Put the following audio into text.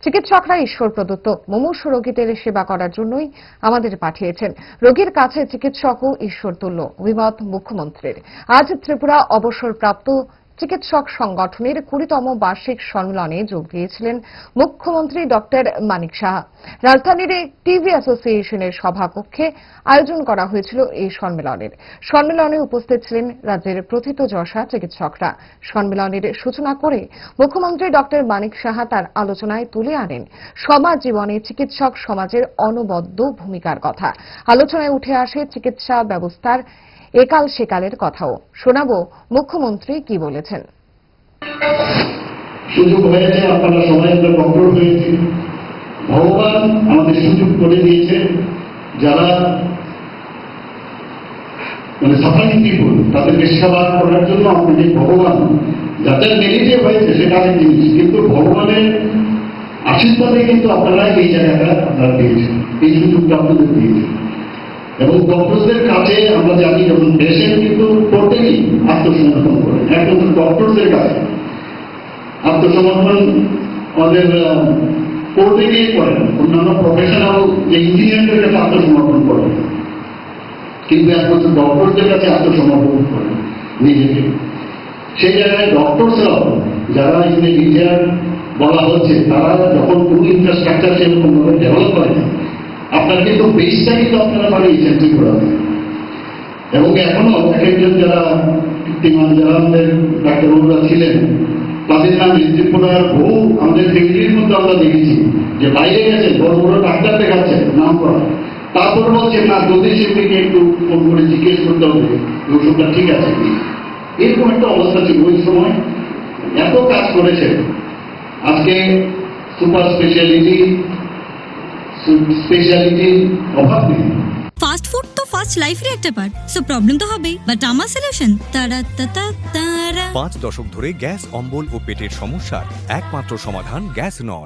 চিকিৎসকরা ঈশ্বর প্রদত্ত, মুমূর্ষু রোগীদের সেবা করার জন্যই আমাদের পাঠিয়েছেন। রোগীর কাছে চিকিৎসকও ঈশ্বর তুল্য, অভিমত মুখ্যমন্ত্রীর। আজ ত্রিপুরা অবসরপ্রাপ্ত চিকিৎসক সংগঠনের 20তম বার্ষিক সম্মেলনে যোগ দিয়েছিলেন মুখ্যমন্ত্রী ডক্টর মানিক সাহা। রাজধানীর টিভি অ্যাসোসিয়েশনের সভাকক্ষে আয়োজন করা হয়েছিল এই সম্মেলনে উপস্থিত ছিলেন রাজ্যের প্রথিতযশা চিকিৎসকরা। সম্মেলনের সূচনা করে মুখ্যমন্ত্রী ডক্টর মানিক সাহা তার আলোচনায় তুলে আনেন সমাজ জীবনে চিকিৎসক সমাজের অনবদ্য ভূমিকার কথা। আলোচনায় উঠে আসে চিকিৎসা ব্যবস্থার একাল সেকালের কথাও। শোনাবো মুখ্যমন্ত্রী কি বলেছেন। সুযোগ হয়েছে, আপনারা সবাই আমরা ডক্টর হয়েছে, ভগবান আমাদের সুযোগ করে দিয়েছে। যারা সাফারিং পিপুল, তাদেরকে সেবা করার জন্য আপনাদের ভগবান যাদের মেরিটে হয়েছে সেটা অনেক জিনিস, কিন্তু ভগবানের আশীর্বাদে কিন্তু আপনারা এই জায়গাটা আপনারা দিয়েছেন, এই সুযোগটা আপনাদের দিয়েছেন। এবং ডক্টরদের কাছে আমরা জানি যখন পেশেন্ট কিন্তু টোটালি আত্মসমর্পণ করে, একমাত্র ডক্টরদের কাছে আত্মসমর্পণ আমাদের কোর্টে গিয়ে করেন, অন্যান্য প্রফেশনাল যে ইঞ্জিনিয়ারদের কাছে আত্মসমর্পণ করেন, কিন্তু একমাত্র ডক্টরদের কাছে আত্মসমর্পণ করেন নিজেকে। সেই জায়গায় ডক্টরসরাও যারা এখানে রিটায়ার বলা হচ্ছে, তারা যখন কোনো ইনফ্রাস্ট্রাকচার সেরকমভাবে ডেভেলপ করে না, আপনার কিন্তু বেসটা কিন্তু আপনারা বানিয়েছেন ত্রিপুরাতে। এবং এখনো এক একজন যারা কীর্তিমান যারা আমাদের ডাক্তারবাবুরা ছিলেন, তাদের নামে ত্রিপুরার বহু আমাদের ফ্যামিলির মধ্যে আমরা দেখেছি যে বাইরে গেছে, বড় বড় ডাক্তার দেখাচ্ছে নাম করা, তারপর বলছে না যদি সেগুলিকে একটু ফোন করে জিজ্ঞেস করতে হবে ওষুধটা ঠিক আছে। এরকম একটা অবস্থা ছিল ওই সময়, এত কাজ করেছে। আজকে সুপার স্পেশালিটির অভাব নেই। ফাস্ট ফুড তো ফাস্ট লাইফের একটা পার্ট, সো প্রবলেম তো হবেই, বাট আমার সলিউশন তারা। 5 দশক ধরে গ্যাস, অম্বল ও পেটের সমস্যার একমাত্র সমাধান গ্যাস নল।